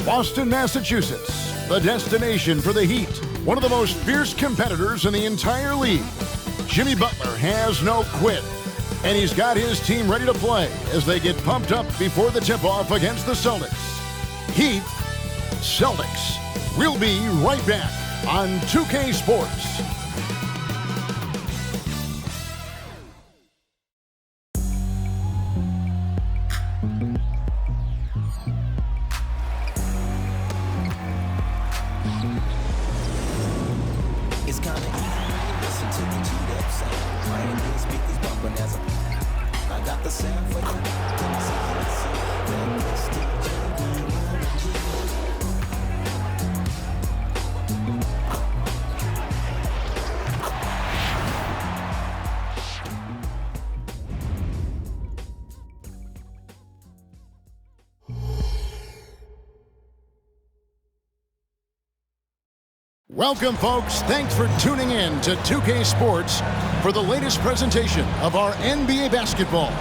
Boston, Massachusetts, the destination for the Heat, one of the most fierce competitors in the entire league. Jimmy Butler has no quit, and he's got his team ready to play as they get pumped up before the tip-off against the Celtics. Heat, Celtics. We'll be right back on 2K Sports. Welcome, folks. Thanks for tuning in to 2K Sports for the latest presentation of our NBA basketball.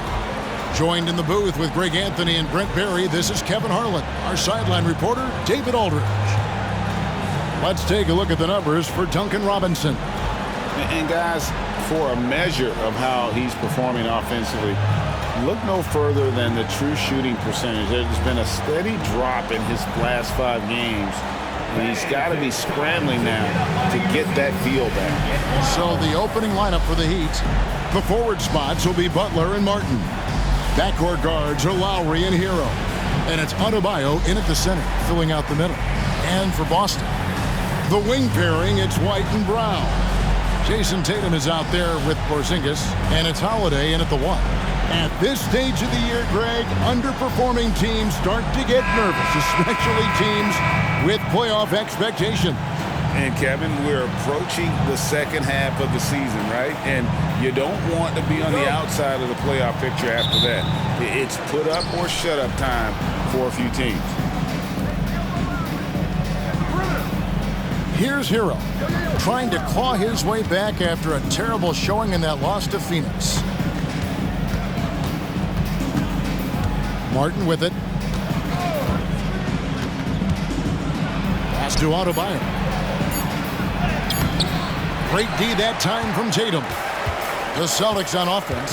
Joined in the booth with Greg Anthony and Brent Barry, this is Kevin Harlan, our sideline reporter, David Aldridge. Let's take a look at the numbers for Duncan Robinson. And guys, for a measure of how he's performing offensively, look no further than the true shooting percentage. There's been a steady drop in his last 5 games. And he's got to be scrambling now to get that feel back. So the opening lineup for the Heat, the forward spots will be Butler and Martin. Backcourt guards are Lowry and Hero. And it's Adebayo in at the center, filling out the middle. And for Boston, the wing pairing, it's White and Brown. Jason Tatum is out there with Porzingis, and it's Holiday in at the 1. At this stage of the year, Greg, underperforming teams start to get nervous, especially teams with playoff expectation. And Kevin, we're approaching the second half of the season, right? And you don't want to be on the outside of the playoff picture after that. It's put up or shut up time for a few teams. Here's Hero, trying to claw his way back after a terrible showing in that loss to Phoenix. Martin with it. Pass to Adebayo. Great D that time from Tatum. The Celtics on offense.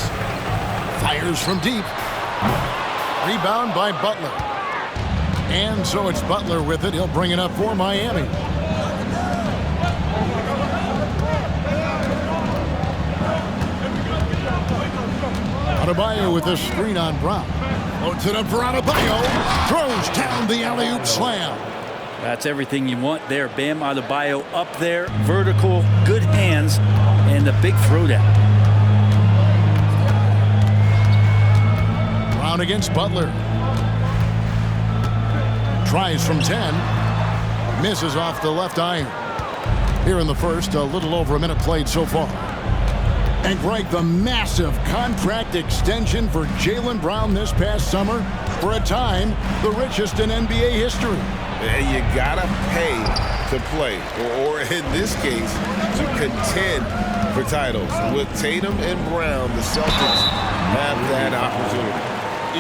Fires from deep. Rebound by Butler. And so it's Butler with it. He'll bring it up for Miami. Adebayo with a screen on Brown. Loads it up for Adebayo. Throws down the alley-oop slam. That's everything you want there, Bam. Adebayo up there, vertical, good hands, and the big throwdown. Brown against Butler. Tries from 10. Misses off the left iron. Here in the first, a little over a minute played so far. And Greg, the massive contract extension for Jaylen Brown this past summer, for a time, the richest in NBA history. You gotta pay to play, or in this case, to contend for titles. With Tatum and Brown, the Celtics have that opportunity.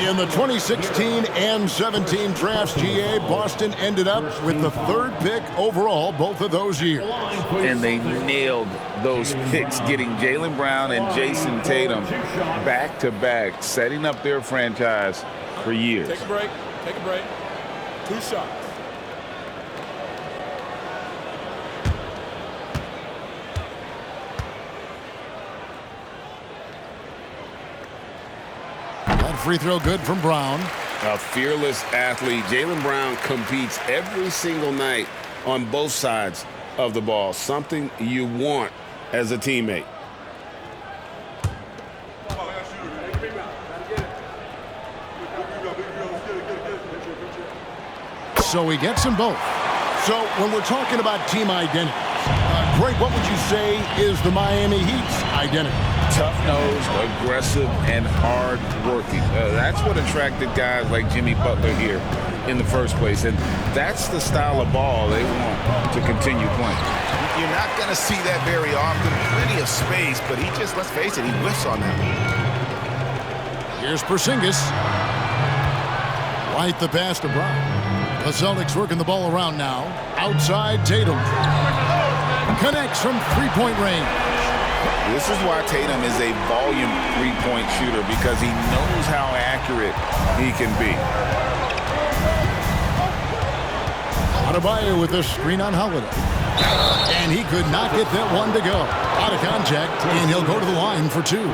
In the 2016 and 17 drafts, GA, Boston ended up with the 3rd pick overall both of those years. And they nailed those picks, getting Jaylen Brown and Jason Tatum back-to-back, setting up their franchise for years. Take a break. Take a break. 2 shots. Free throw good from Brown. A fearless athlete. Jaylen Brown competes every single night on both sides of the ball. Something you want as a teammate. So he gets them both. So when we're talking about team identity, Greg, what would you say is the Miami Heat's identity? Tough-nosed, aggressive, and hard-working. That's what attracted guys like Jimmy Butler here in the first place. And that's the style of ball they want to continue playing. You're not going to see that very often. Plenty of space, but he just, let's face it, he whiffs on that one. Here's Porzingis. White the pass to Brown. The Celtics working the ball around now. Outside Tatum. Connects from three-point range. This is why Tatum is a volume three-point shooter, because he knows how accurate he can be. Adebayo with the screen on Holiday. And he could not get that one to go. Out of contact, and he'll go to the line for two.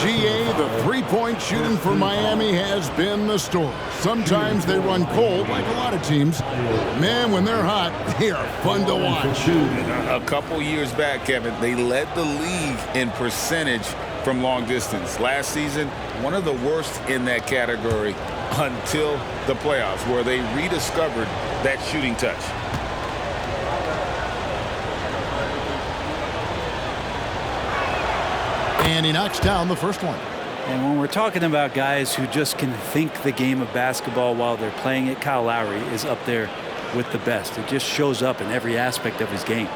GA, the three-point shooting for Miami has been the story. Sometimes they run cold, like a lot of teams. Man, when they're hot, they are fun to watch. A couple years back, Kevin, they led the league in percentage from long distance. Last season, one of the worst in that category until the playoffs, where they rediscovered that shooting touch. And he knocks down the first one. And when we're talking about guys who just can think the game of basketball while they're playing it, Kyle Lowry is up there with the best. It just shows up in every aspect of his game.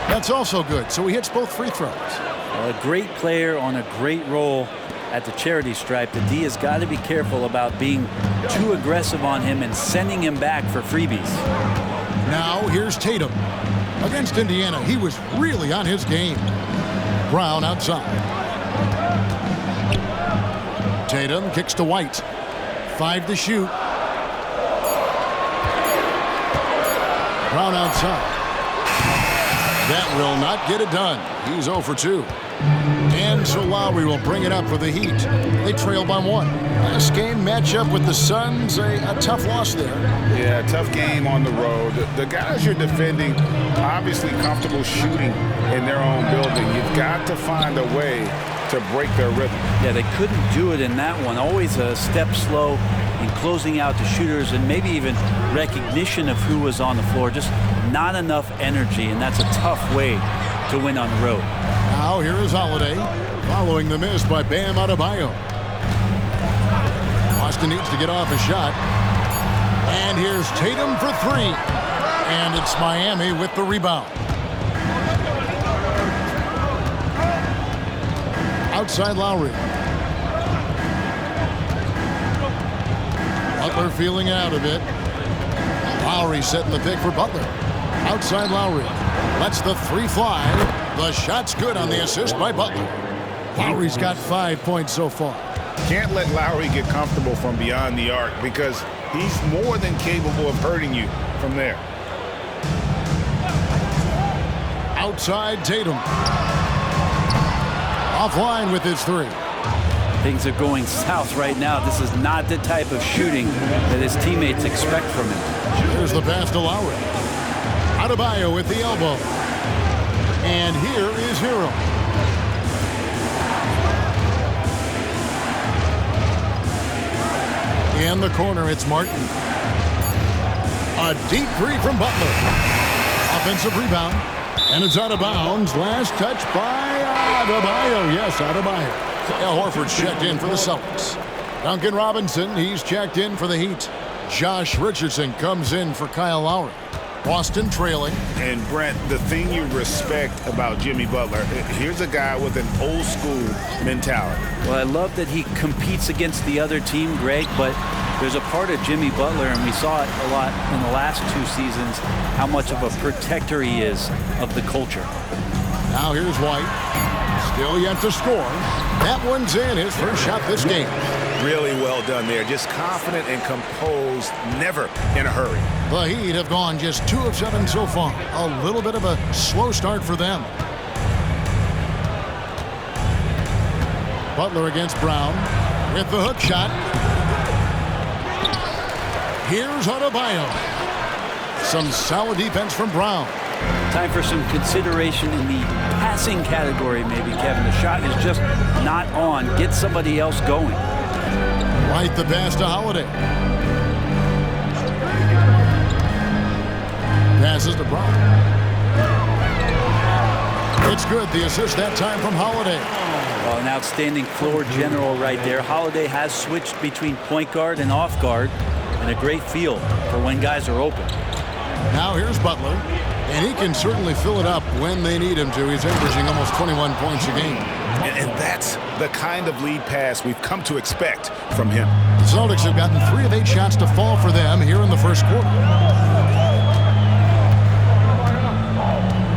That's also good, so he hits both free throws. Well, a great player on a great role at the charity stripe. The D has got to be careful about being too aggressive on him and sending him back for freebies. Now here's Tatum. Against Indiana, he was really on his game. Brown outside. Tatum kicks to White. 5 to shoot. Brown outside. That will not get it done. He's 0 for 2. And so Lowry will bring it up for the Heat. They trail by 1. This game matchup with the Suns, a tough loss there. Yeah, tough game on the road. The guys you're defending, obviously comfortable shooting in their own building. You've got to find a way to break their rhythm. Yeah, they couldn't do it in that one. Always a step slow in closing out the shooters, and maybe even recognition of who was on the floor. Just not enough energy, and that's a tough way to win on the road. Now here is Holiday, following the miss by Bam Adebayo. Boston needs to get off a shot. And here's Tatum for 3. And it's Miami with the rebound. Outside Lowry. Butler feeling out a bit. Lowry setting the pick for Butler. Outside Lowry. Lets the 3 fly. The shot's good on the assist by Butler. Lowry's got 5 points so far. Can't let Lowry get comfortable from beyond the arc, because he's more than capable of hurting you from there. Outside Tatum. Offline with his 3. Things are going south right now. This is not the type of shooting that his teammates expect from him. Here's the pass to Lowry. Adebayo with the elbow. And here is Hero. In the corner, it's Martin. A deep 3 from Butler. Offensive rebound. And it's out of bounds. Last touch by Adebayo. Yes, Adebayo. Al Horford's checked in for the Celtics. Duncan Robinson, he's checked in for the Heat. Josh Richardson comes in for Kyle Lowry. Boston trailing. And Brent, the thing you respect about Jimmy Butler, here's a guy with an old school mentality. Well, I love that he competes against the other team, Greg, but there's a part of Jimmy Butler, and we saw it a lot in the last 2 seasons, how much of a protector he is of the culture. Now here's White. Still yet to score. That one's in, his first shot this game. Really well done there. Just confident and composed, never in a hurry. The Heat have gone just 2 of 7 so far. A little bit of a slow start for them. Butler against Brown with the hook shot. Here's Adebayo. Some solid defense from Brown. Time for some consideration in the passing category, maybe, Kevin. The shot is just not on. Get somebody else going. Right the pass to Holiday. Passes to Brown. It's good. The assist that time from Holiday. Well, an outstanding floor general right there. Holiday has switched between point guard and off guard. and a great feel for when guys are open. Now here's Butler, and he can certainly fill it up when they need him to. He's averaging almost 21 points a game. And that's the kind of lead pass we've come to expect from him. The Celtics have gotten 3 of 8 shots to fall for them here in the first quarter.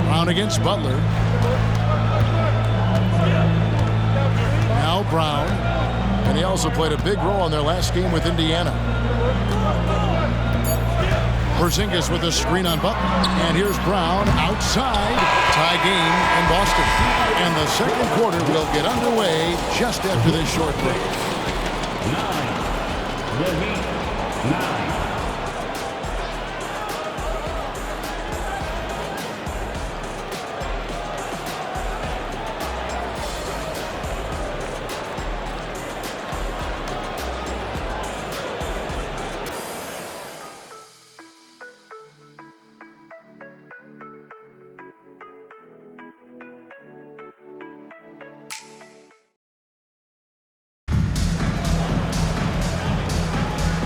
Brown against Butler. Now Brown. And he also played a big role in their last game with Indiana. Porzingis with a screen on Butler. And here's Brown outside. Tie game in Boston. And the second quarter will get underway just after this short break. 9.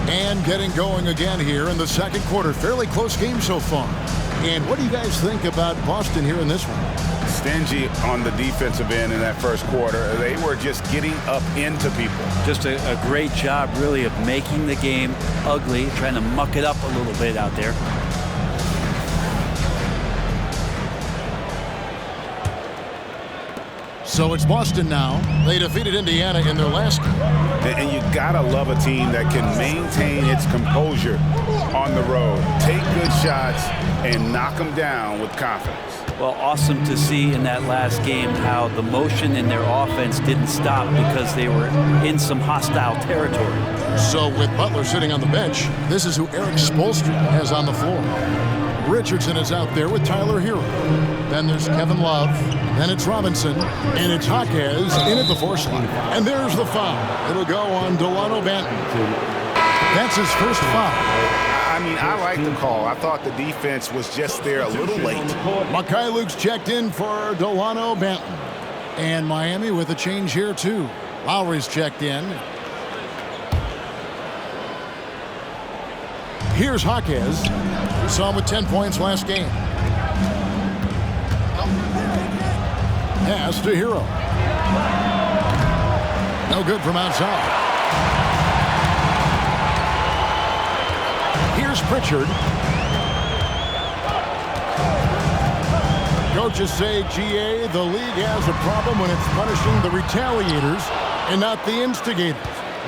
And getting going again here in the second quarter. Fairly close game so far. And what do you guys think about Boston here in this one? Stingy on the defensive end in that first quarter. They were just getting up into people. Just a great job, really, of making the game ugly, trying to muck it up a little bit out there. So it's Boston now. They defeated Indiana in their last game. And you gotta love a team that can maintain its composure on the road. Take good shots and knock them down with confidence. Well, awesome to see in that last game how the motion in their offense didn't stop because they were in some hostile territory. So with Butler sitting on the bench, this is who Eric Spoelstra has on the floor. Richardson is out there with Tyler Hero. Then there's Kevin Love. Then it's Robinson. And it's Jaquez in at the 4 slot. And there's the foul. It'll go on Delano Banton. That's his first foul. I mean, I like the call. I thought the defense was just there a little late. Mikhailuk's checked in for Delano Banton. And Miami with a change here, too. Lowry's checked in. Here's Jaquez. We saw him with 10 points last game. Pass to Hero. No good from outside. Here's Pritchard. Coaches say, GA, the league has a problem when it's punishing the retaliators and not the instigators.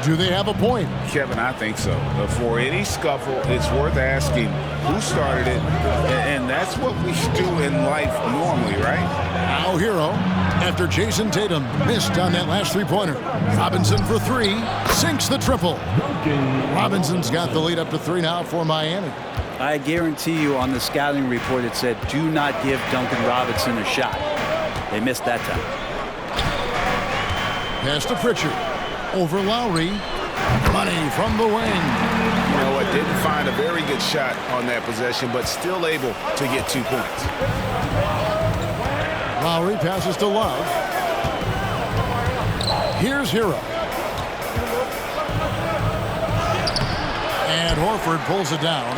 Do they have a point? Kevin, I think so. For any scuffle, it's worth asking who started it, and that's what we do in life normally, right? Now Hero, after Jason Tatum missed on that last three-pointer. Robinson for 3, sinks the triple. Robinson's got the lead up to 3 now for Miami. I guarantee you on the scouting report it said, do not give Duncan Robinson a shot. They missed that time. Pass to Pritchard. Over Lowry. Money from the wing. You know what? Didn't find a very good shot on that possession, but still able to get 2 points. Lowry passes to Love. Here's Hero. And Horford pulls it down.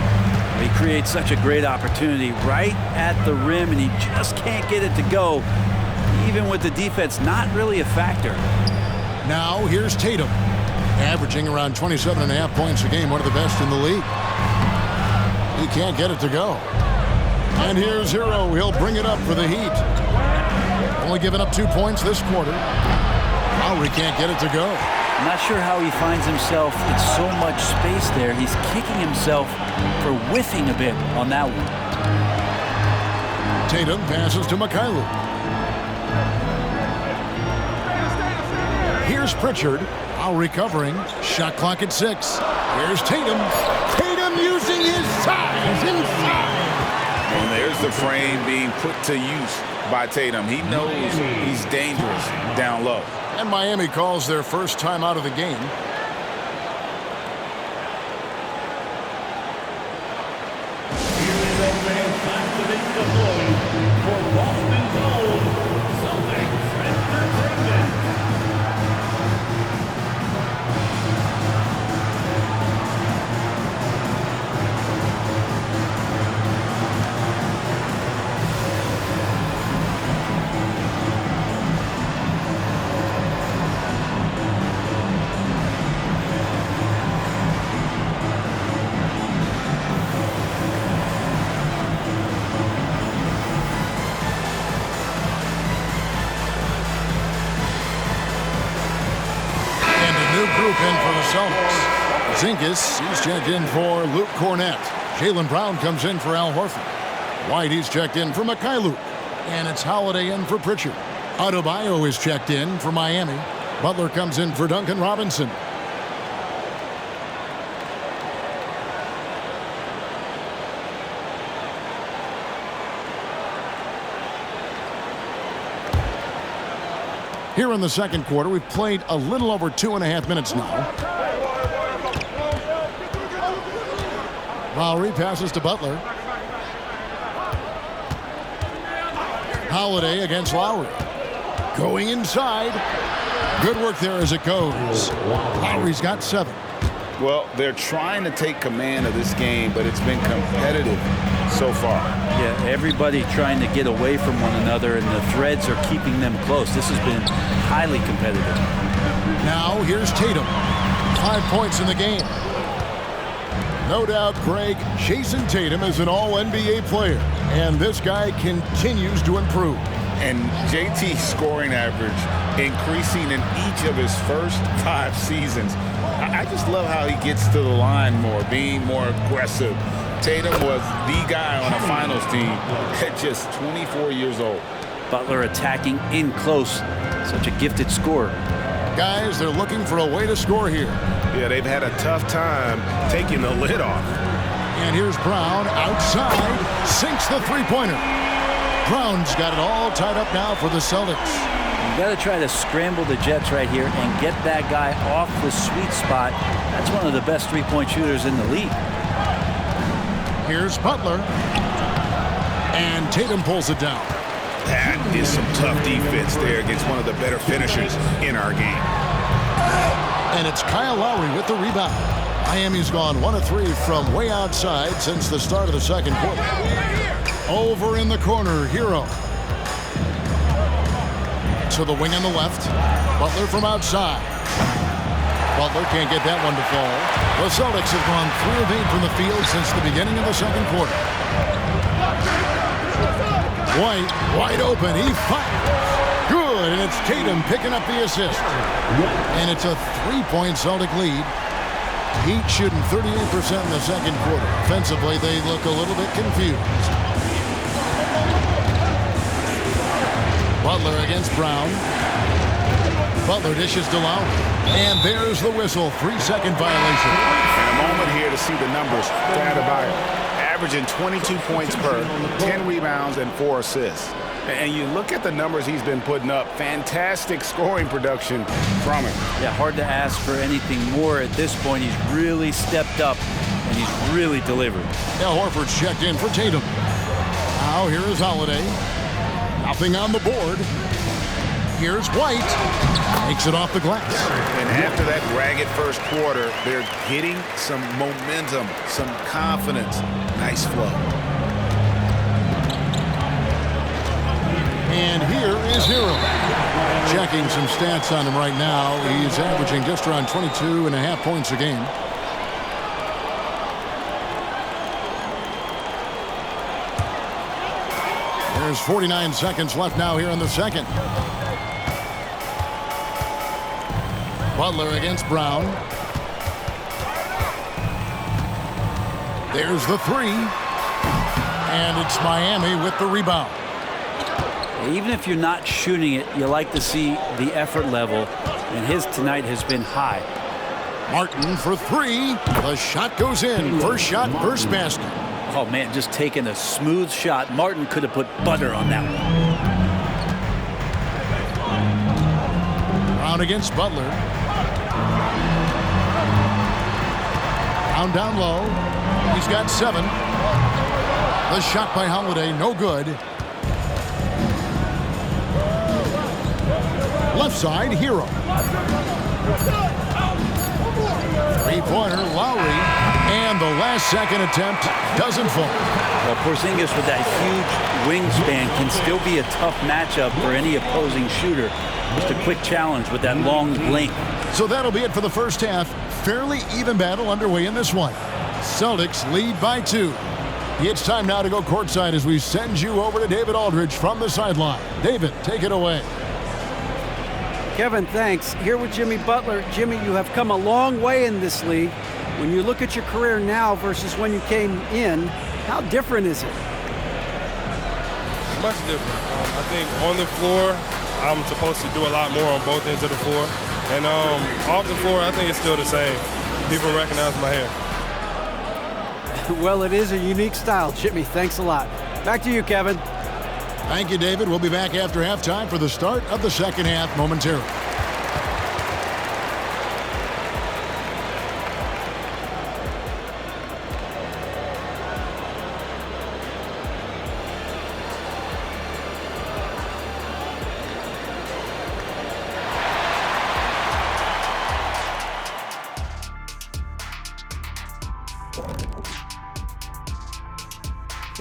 He creates such a great opportunity right at the rim, and he just can't get it to go, even with the defense not really a factor. Now here's Tatum, averaging around 27.5 points a game, one of the best in the league. He can't get it to go. And here's Hero. He'll bring it up for the Heat. Only giving up 2 points this quarter. Lowry can't get it to go. I'm not sure how he finds himself in so much space there. He's kicking himself for whiffing a bit on that one. Tatum passes to Mikhailuk. Here's Pritchard. Lowry recovering. Shot clock at 6. Here's Tatum. Tatum using his size inside. And there's the frame being put to use by Tatum. He knows he's dangerous down low. And Miami calls their first time out of the game. Porzingis, he's checked in for Luke Cornett. Jaylen Brown comes in for Al Horford. White, he's checked in for Mikhailuk. And it's Holiday in for Pritchard. Adebayo is checked in for Miami. Butler comes in for Duncan Robinson. Here in the second quarter, we've played a little over 2.5 minutes now. Lowry passes to Butler. Holiday against Lowry. Going inside. Good work there as it goes. Lowry's got 7. Well, they're trying to take command of this game, but it's been competitive so far. Yeah, everybody trying to get away from one another, and the threads are keeping them close. This has been highly competitive. Now here's Tatum. 5 points in the game. No doubt, Greg, Jason Tatum is an all-NBA player, and this guy continues to improve. And JT's scoring average increasing in each of his first 5 seasons. I just love how he gets to the line more, being more aggressive. Tatum was the guy on a finals team at just 24 years old. Butler attacking in close. Such a gifted scorer. Guys, they're looking for a way to score here. Yeah, they've had a tough time taking the lid off. And here's Brown outside, sinks the three-pointer. Brown's got it all tied up now for the Celtics. You got to try to scramble the Jets right here and get that guy off the sweet spot. That's one of the best three-point shooters in the league. Here's Butler. And Tatum pulls it down. That is some tough defense there against one of the better finishers in our game. And it's Kyle Lowry with the rebound. Miami's gone 1 of 3 from way outside since the start of the second quarter. Over in the corner, Hero. To the wing on the left. Butler from outside. Butler can't get that one to fall. The Celtics have gone 3 of 8 from the field since the beginning of the second quarter. White, wide open. He fires. Good, and it's Tatum picking up the assist. And it's a 3-point Celtic lead. Heat shooting 38% in the second quarter. Offensively, they look a little bit confused. Butler against Brown. Butler dishes to Lowry. And there's the whistle. 3-second violation. And a moment here to see the numbers for Adebayo. Averaging 22 points per, 10 rebounds, and 4 assists. And you look at the numbers he's been putting up. Fantastic scoring production from him. Yeah, hard to ask for anything more at this point. He's really stepped up, and he's really delivered. Al Horford's checked in for Tatum. Now here is Holiday. Nothing on the board. Here's White. Makes it off the glass. And after that ragged first quarter, they're getting some momentum, some confidence. Nice flow. And here is Hero. Checking some stats on him right now. He's averaging just around 22.5 points a game. There's 49 seconds left now here in the second. Butler against Brown. There's the 3. And it's Miami with the rebound. Even if you're not shooting it, you like to see the effort level, and his tonight has been high. Martin for 3. The shot goes in. First shot, first basket. Oh, man, just taking a smooth shot. Martin could have put butter on that one. Brown against Butler. Down low. He's got 7. The shot by Holiday, no good. Left side, Hero. Three-pointer, Lowry. And the last second attempt doesn't fall. Well, Porzingis with that huge wingspan can still be a tough matchup for any opposing shooter. Just a quick challenge with that long length. So that'll be it for the first half. Fairly even battle underway in this one. Celtics lead by 2. It's time now to go courtside as we send you over to David Aldridge from the sideline. David, take it away. Kevin, thanks. Here with Jimmy Butler. Jimmy, you have come a long way in this league. When you look at your career now versus when you came in, how different is it? Much different. I think on the floor, I'm supposed to do a lot more on both ends of the floor. And off the floor, I think it's still the same. People recognize my hair. Well, it is a unique style, Jimmy. Thanks a lot. Back to you, Kevin. Thank you, David. We'll be back after halftime for the start of the second half momentarily.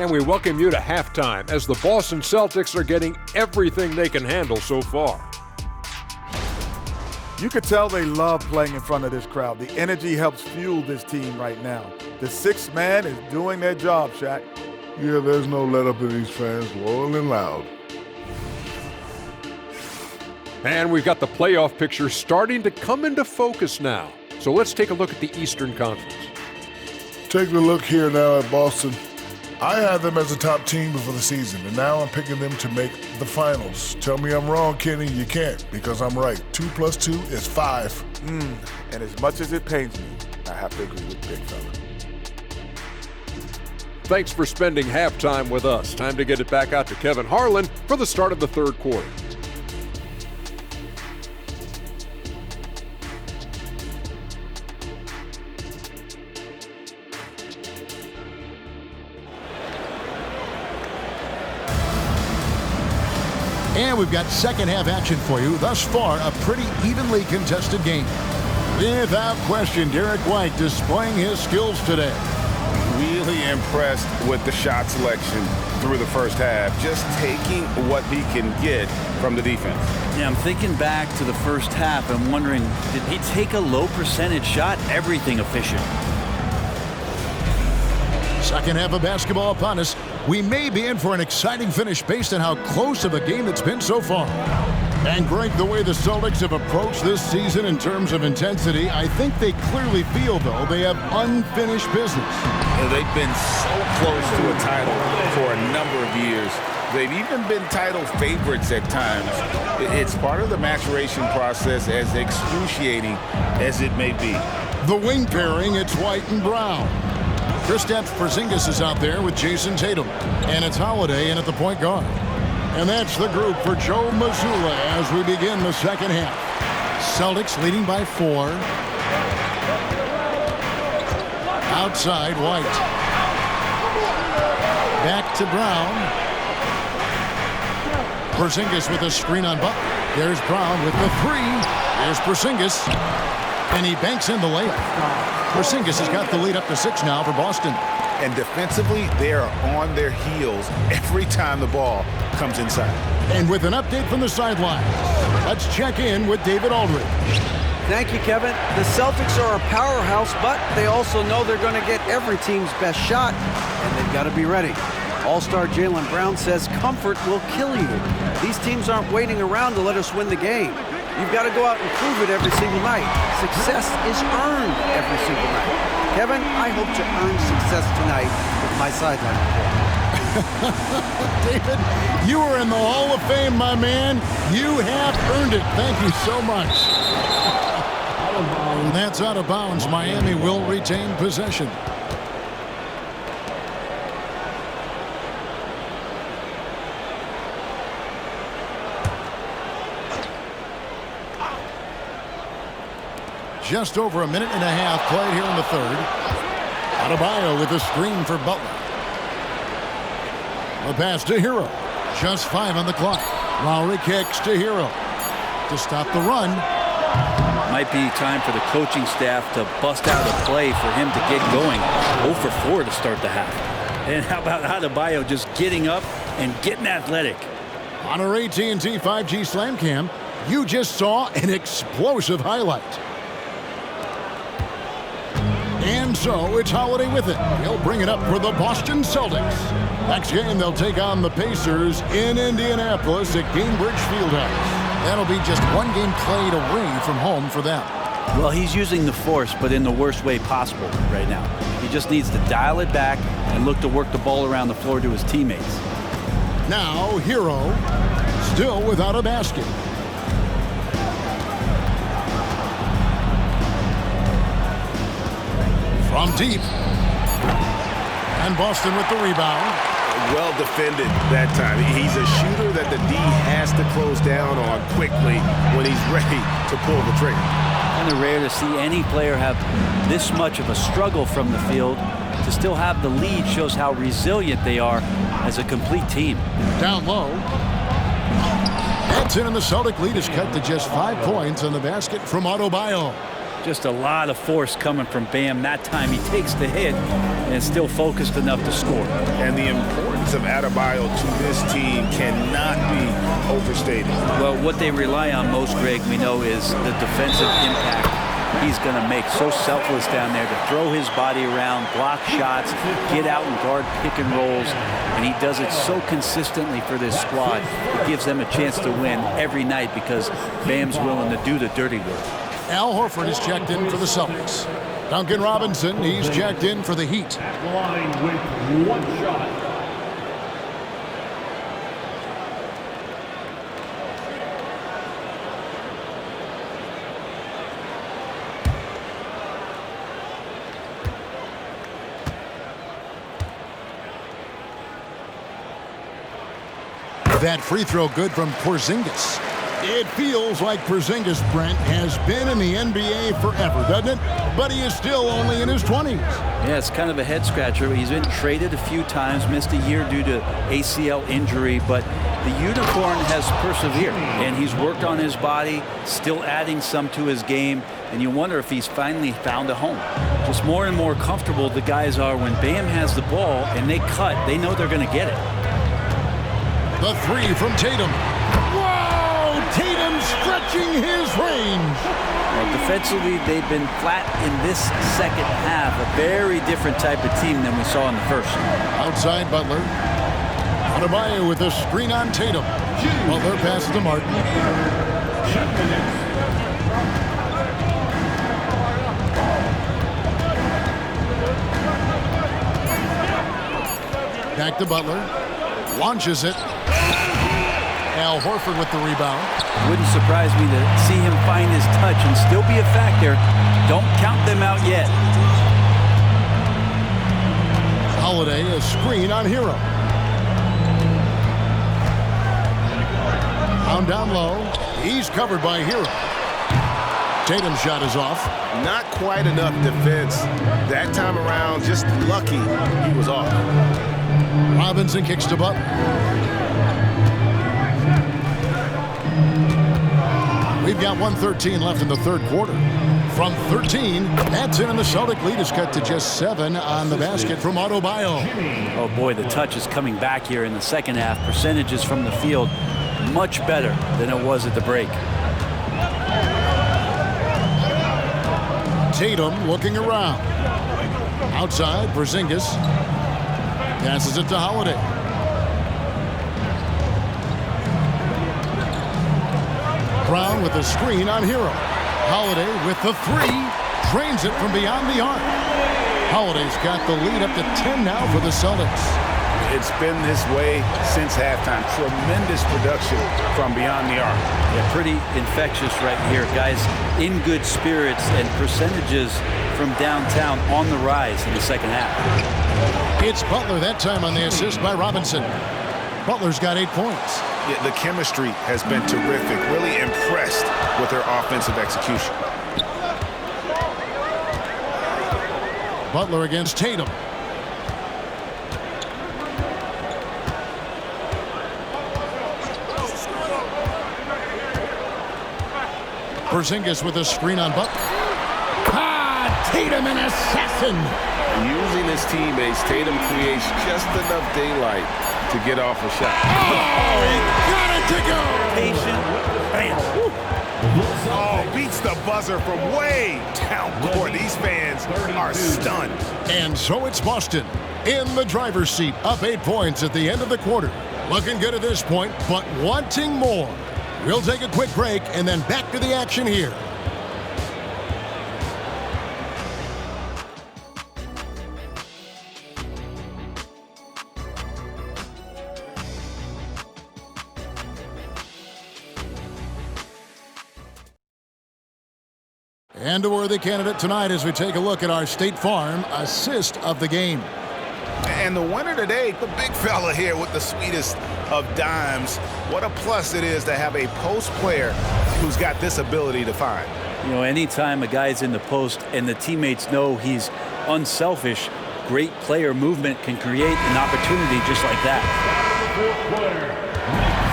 And we welcome you to halftime as the Boston Celtics are getting everything they can handle so far. You could tell they love playing in front of this crowd. The energy helps fuel this team right now. The sixth man is doing their job, Shaq. Yeah, there's no let up in these fans, loyal and loud. And we've got the playoff picture starting to come into focus now. So let's take a look at the Eastern Conference. Taking a look here now at Boston. I had them as a top team before the season, and now I'm picking them to make the finals. Tell me I'm wrong, Kenny. You can't, because I'm right. 2 + 2 is 5. And as much as it pains me, I have to agree with Big Fella. Thanks for spending halftime with us. Time to get it back out to Kevin Harlan for the start of the third quarter. And we've got second half action for you. Thus far, a pretty evenly contested game. Without question, Derek White displaying his skills today. Really impressed with the shot selection through the first half. Just taking what he can get from the defense. Yeah, I'm thinking back to the first half. I'm wondering, did he take a low percentage shot? Everything efficient. Second half of basketball upon us. We may be in for an exciting finish based on how close of a game it's been so far. And Greg, the way the Celtics have approached this season in terms of intensity, I think they clearly feel, though, they have unfinished business. They've been so close to a title for a number of years. They've even been title favorites at times. It's part of the maturation process, as excruciating as it may be. The wing pairing, it's White and Brown. Kristaps Porzingis is out there with Jason Tatum. And it's Holiday in at the point guard. And that's the group for Joe Mazzulla as we begin the second half. Celtics leading by 4. Outside, White. Back to Brown. Porzingis with a screen on Butler. There's Brown with the 3. There's Porzingis. And he banks in the layup. Porzingis has got the lead up to 6 now for Boston. And defensively, they are on their heels every time the ball comes inside. And with an update from the sideline, let's check in with David Aldridge. Thank you, Kevin. The Celtics are a powerhouse, but they also know they're going to get every team's best shot, and they've got to be ready. All-star Jaylen Brown says comfort will kill you. These teams aren't waiting around to let us win the game. You've got to go out and prove it every single night. Success is earned every single night. Kevin, I hope to earn success tonight with my sideline report. David, you are in the Hall of Fame, my man. You have earned it. Thank you so much. And that's out of bounds. Miami will retain possession. Just over a minute and a half played here in the third. Adebayo with a screen for Butler. The pass to Hero. Just 5 on the clock. Lowry kicks to Hero to stop the run. Might be time for the coaching staff to bust out a play for him to get going. 0 for 4 to start the half. And how about Adebayo just getting up and getting athletic? On our AT&T 5G Slam Cam, you just saw an explosive highlight. And so it's Holiday with it. He'll bring it up for the Boston Celtics. Next game, they'll take on the Pacers in Indianapolis at Gainbridge Fieldhouse. That'll be just 1 game played away from home for them. Well, he's using the force, but in the worst way possible right now. He just needs to dial it back and look to work the ball around the floor to his teammates. Now, Hero, still without a basket. From deep. And Boston with the rebound. Well defended that time. He's a shooter that the D has to close down on quickly when he's ready to pull the trigger. Kind of rare to see any player have this much of a struggle from the field. To still have the lead shows how resilient they are as a complete team. Down low. That's in, and the Celtic lead is cut to just 5 points on the basket from Adebayo. Just a lot of force coming from Bam. That time he takes the hit and is still focused enough to score. And the importance of Adebayo to this team cannot be overstated. Well, what they rely on most, Greg, we know, is the defensive impact he's going to make. So selfless down there to throw his body around, block shots, get out and guard pick and rolls. And he does it so consistently for this squad. It gives them a chance to win every night because Bam's willing to do the dirty work. Al Horford is checked in for the Celtics. Duncan Robinson, he's checked in for the Heat. At the line with 1 shot. That free throw good from Porzingis. It feels like Porzingis, Brent, has been in the NBA forever, doesn't it? But he is still only in his 20s. Yeah, it's kind of a head scratcher. He's been traded a few times, missed a year due to ACL injury, but the unicorn has persevered, and he's worked on his body, still adding some to his game, and you wonder if he's finally found a home. Just more and more comfortable the guys are when Bam has the ball and they cut, they know they're going to get it. The three from Tatum. Whoa! Tatum stretching his range. Well, defensively, they've been flat in this second half. A very different type of team than we saw in the first. Outside Butler. Adebayo with a screen on Tatum. Butler passes to Martin. Back to Butler. Launches it. Al Horford with the rebound. Wouldn't surprise me to see him find his touch and still be a factor. Don't count them out yet. Holiday, a screen on Hero. Down low. He's covered by Hero. Tatum's shot is off. Not quite enough defense. That time around, just lucky he was off. Robinson kicks to Butler. We've got 1:13 left in the third quarter. From 13, that's in, and the Celtic lead is cut to just 7 on the basket from Adebayo. Oh boy, the touch is coming back here in the second half. Percentages from the field much better than it was at the break. Tatum looking around. Outside, Porzingis passes it to Holiday. Brown with a screen on Hero. Holiday with the three. Drains it from beyond the arc. Holiday's got the lead up to 10 now for the Celtics. It's been this way since halftime. Tremendous production from beyond the arc. Yeah, pretty infectious right here. Guys in good spirits and percentages from downtown on the rise in the second half. It's Butler that time on the assist by Robinson. Butler's got 8 points. Yeah, the chemistry has been terrific. Really impressed with their offensive execution. Butler against Tatum. Porzingis with a screen on Butler. Tatum, an assassin. Using his teammates, Tatum creates just enough daylight to get off a shot. Oh, he got it to go. Patient. Bam. Oh, beats the buzzer from way down court. These fans are stunned. And so it's Boston in the driver's seat, up 8 points at the end of the quarter. Looking good at this point, but wanting more. We'll take a quick break and then back to the action here. And a worthy candidate tonight as we take a look at our State Farm assist of the game. And the winner today, the big fella here with the sweetest of dimes. What a plus it is to have a post player who's got this ability to find. You know, anytime a guy's in the post and the teammates know he's unselfish, great player movement can create an opportunity just like that.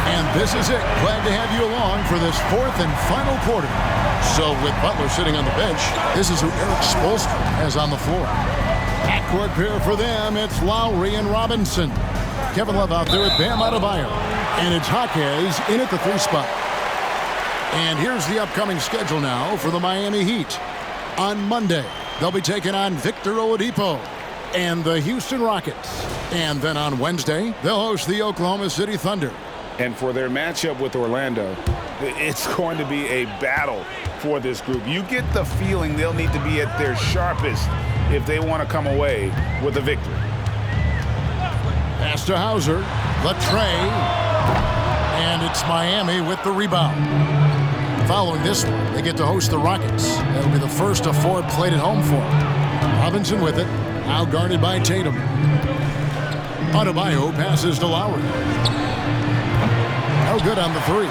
And this is it. Glad to have you along for this fourth and final quarter. So with Butler sitting on the bench, this is who Eric Spoelstra has on the floor. Backcourt pair for them, it's Lowry and Robinson. Kevin Love out there with Bam Adebayo. And it's Jaquez in at the 3 spot. And here's the upcoming schedule now for the Miami Heat. On Monday, they'll be taking on Victor Oladipo and the Houston Rockets. And then on Wednesday, they'll host the Oklahoma City Thunder. And for their matchup with Orlando, it's going to be a battle for this group. You get the feeling they'll need to be at their sharpest if they want to come away with a victory. Pass to Hauser, Latrey, and it's Miami with the rebound. Following this one, they get to host the Rockets. That'll be the first of 4 played at home for them. Robinson with it, now guarded by Tatum. Adebayo passes to Lowry. No good on the 3.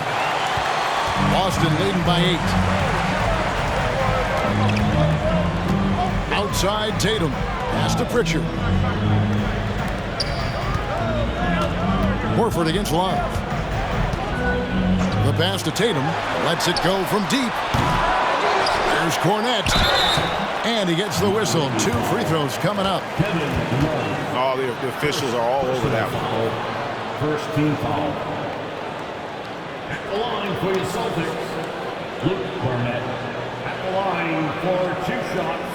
Boston leading by 8. Outside Tatum. Pass to Pritchard. Horford against Love. The pass to Tatum. Lets it go from deep. There's Cornette. And he gets the whistle. 2 free throws coming up. Oh, the officials are all over that one. First team foul. At the line for the Celtics, Luke Cornette. At the line for 2 shots.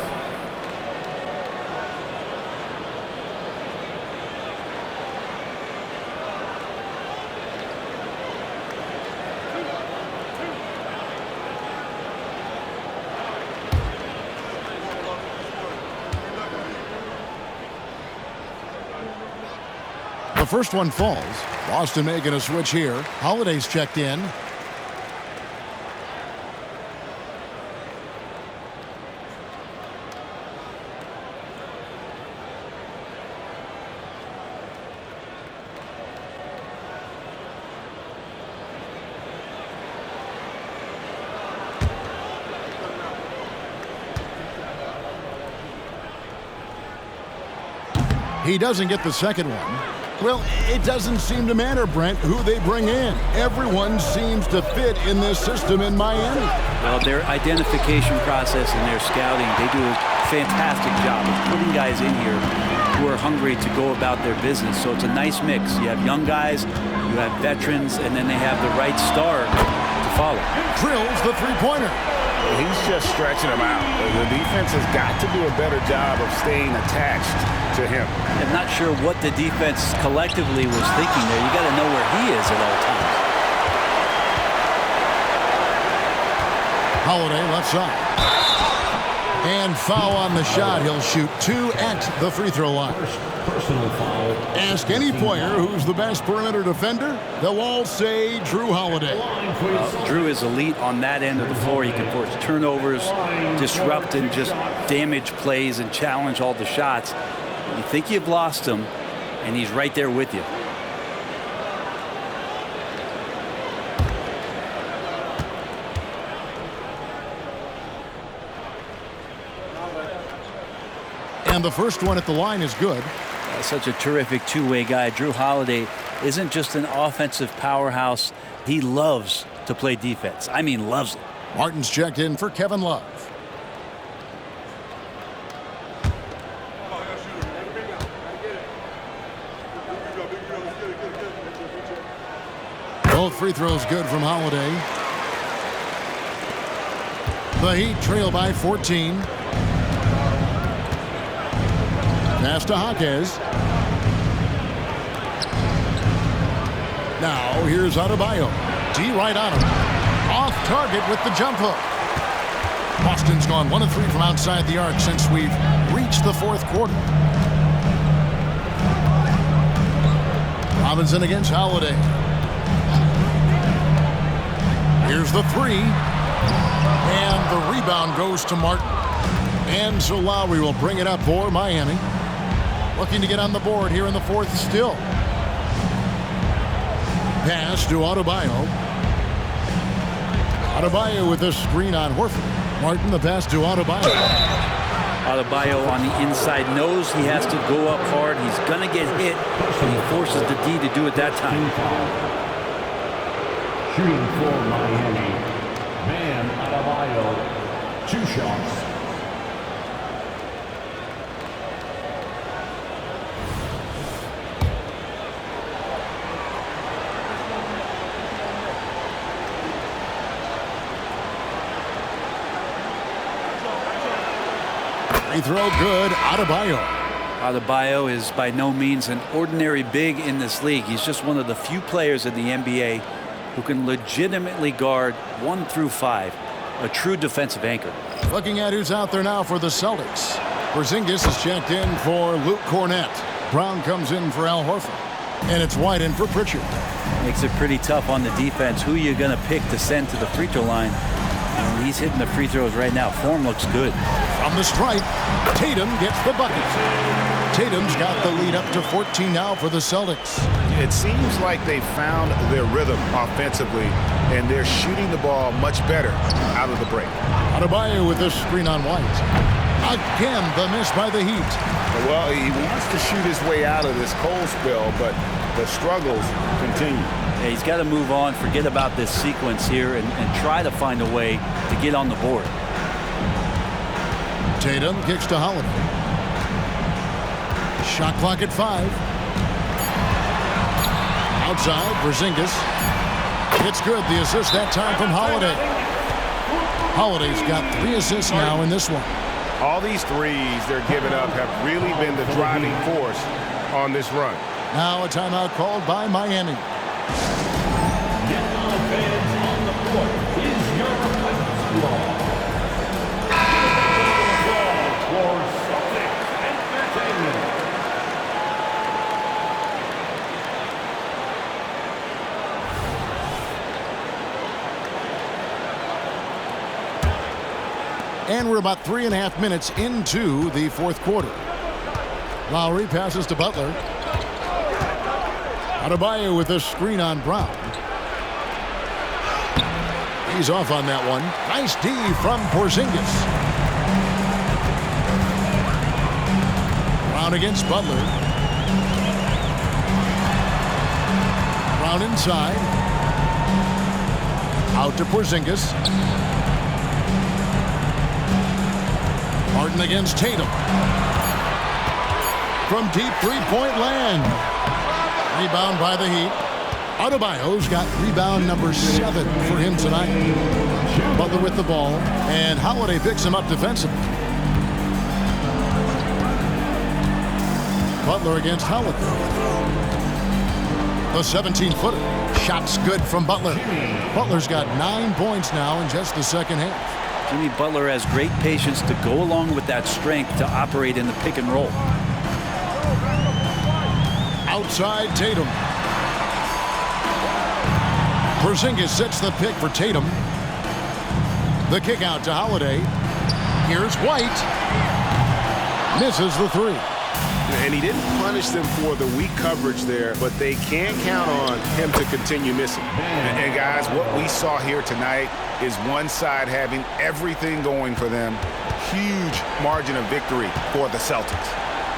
The first one falls. Boston making a switch here. Holiday's checked in. He doesn't get the second one. Well, it doesn't seem to matter, Brent, who they bring in. Everyone seems to fit in this system in Miami. Well, their identification process and their scouting, they do a fantastic job of putting guys in here who are hungry to go about their business. So it's a nice mix. You have young guys, you have veterans, and then they have the right star to follow. Drills the 3-pointer. He's just stretching him out. The defense has got to do a better job of staying attached to him. I'm not sure what the defense collectively was thinking there. You got to know where he is at all times. Holiday left side. And foul on the shot. He'll shoot 2 at the free throw line. Personal foul. Ask any player who's the best perimeter defender, they'll all say Drew Holiday. Drew is elite on that end of the floor. He can force turnovers, disrupt and just damage plays and challenge all the shots. You think you've lost him, and he's right there with you. And the first one at the line is good. Such a terrific two-way guy. Drew Holiday isn't just an offensive powerhouse. He loves to play defense. I mean, loves it. Martin's checked in for Kevin Love. Both free throws good from Holiday. The Heat trail by 14. Pass to Jaquez. Now here's Adebayo. D right on him. Off target with the jump hook. Boston's gone 1 of 3 from outside the arc since we've reached the 4th quarter. Robinson against Holiday. Here's the 3. And the rebound goes to Martin. And so Lowry will bring it up for Miami. Looking to get on the board here in the fourth still. Pass to Adebayo. Adebayo with a screen on Horford. Martin, the pass to Adebayo. Adebayo on the inside knows he has to go up hard. He's going to get hit, and he forces the D to do it that time. Shooting for Miami, Bam Adebayo, 2 shots. Free throw good, Adebayo. Adebayo is by no means an ordinary big in this league. He's just one of the few players in the NBA who can legitimately guard 1 through 5, a true defensive anchor. Looking at who's out there now for the Celtics. Porzingis is checked in for Luke Cornett. Brown comes in for Al Horford. And it's White in for Pritchard. Makes it pretty tough on the defense. Who you're going to pick to send to the free throw line. And he's hitting the free throws right now. Form looks good. From the stripe, Tatum gets the bucket. Tatum's got the lead up to 14 now for the Celtics. It seems like they found their rhythm offensively, and they're shooting the ball much better out of the break. Adebayo with this screen on White. Again, the miss by the Heat. Well, he wants to shoot his way out of this cold spell, but the struggles continue. Yeah, he's got to move on, forget about this sequence here, and try to find a way to get on the board. Tatum kicks to Holiday. Shot clock at 5. Outside, Porzingis. It's good. The assist that time from Holiday. Holiday's got 3 assists now in this one. All these threes they're giving up have really been the driving force on this run. Now a timeout called by Miami. Now fans on the court is your squad. For Celtics Entertainment. And we're about 3.5 minutes into the fourth quarter. Lowry passes to Butler. Adebayo with a screen on Brown. He's off on that one. Nice D from Porzingis. Brown against Butler. Brown inside. Out to Porzingis. Martin against Tatum. From deep three-point land. Rebound by the Heat. Adebayo's got rebound number 7 for him tonight. Butler with the ball, and Holiday picks him up defensively. Butler against Holiday. The 17-footer. Shot's good from Butler. Butler's got 9 points now in just the second half. Jimmy Butler has great patience to go along with that strength to operate in the pick and roll. Outside Tatum. Porzingis sets the pick for Tatum. The kick out to Holiday. Here's White. Misses the 3. And he didn't punish them for the weak coverage there, but they can't count on him to continue missing. And guys, what we saw here tonight is one side having everything going for them. Huge margin of victory for the Celtics.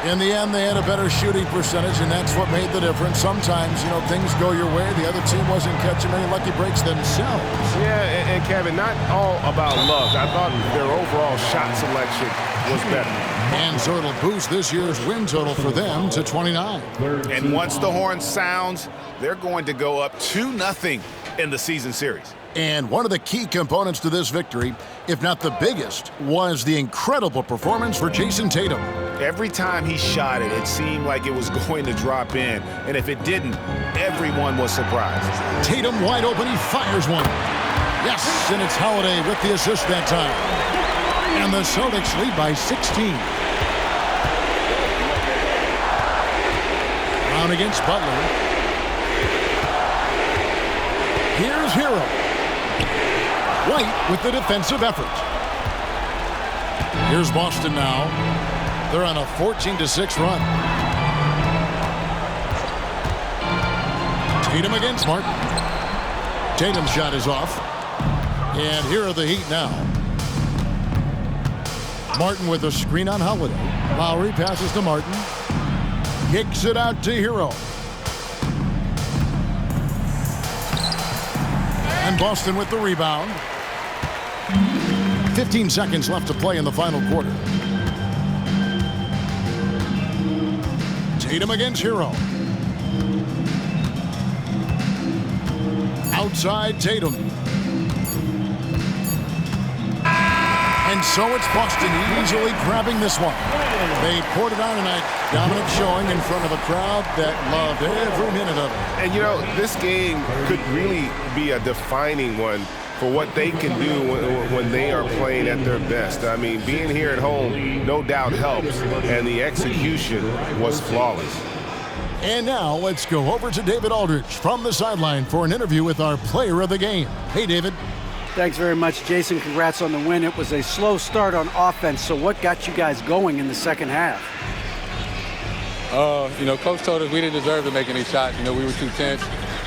In the end, they had a better shooting percentage, and that's what made the difference. Sometimes, things go your way. The other team wasn't catching any lucky breaks themselves. Yeah, and Kevin, not all about luck. I thought their overall shot selection was better. And so it'll boost this year's win total for them to 29. And once the horn sounds, they're going to go up 2-0 in the season series. And one of the key components to this victory, if not the biggest, was the incredible performance for Jason Tatum. Every time he shot it, it seemed like it was going to drop in. And if it didn't, everyone was surprised. Tatum wide open, he fires one. Yes, and it's Holiday with the assist that time. And the Celtics lead by 16. Brown against Butler. Here's Hero. White with the defensive effort. Here's Boston now. They're on a 14-6 run. Tatum against Martin. Tatum's shot is off. And here are the Heat now. Martin with a screen on Holiday. Lowry passes to Martin. Kicks it out to Hero. And Boston with the rebound. 15 seconds left to play in the final quarter. Tatum against Hero. Outside Tatum. And so it's Boston easily grabbing this one. They poured it on tonight. Dominant showing in front of a crowd that loved every minute of it. And, you know, this game could really be a defining one for what they can do when they are playing at their best. I mean, being here at home no doubt helps, and the execution was flawless. And now let's go over to David Aldridge from the sideline for an interview with our player of the game. Hey, David. Thanks very much, Jason. Congrats on the win. It was a slow start on offense, so what got you guys going in the second half? You know, Coach told us we didn't deserve to make any shots. You know, we were too tense.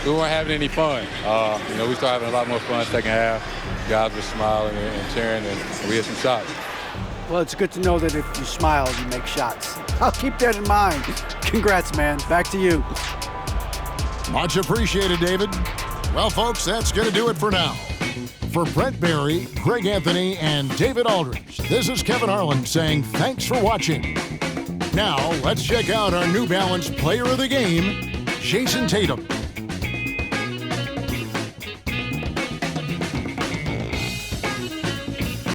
We weren't having any fun. You know, we started having a lot more fun second half. Guys were smiling and cheering, and we had some shots. Well, it's good to know that if you smile, you make shots. I'll keep that in mind. Congrats, man. Back to you. Much appreciated, David. Well, folks, that's going to do it for now. For Brent Barry, Greg Anthony, and David Aldridge, this is Kevin Harlan saying thanks for watching. Now, let's check out our New Balance player of the game, Jason Tatum.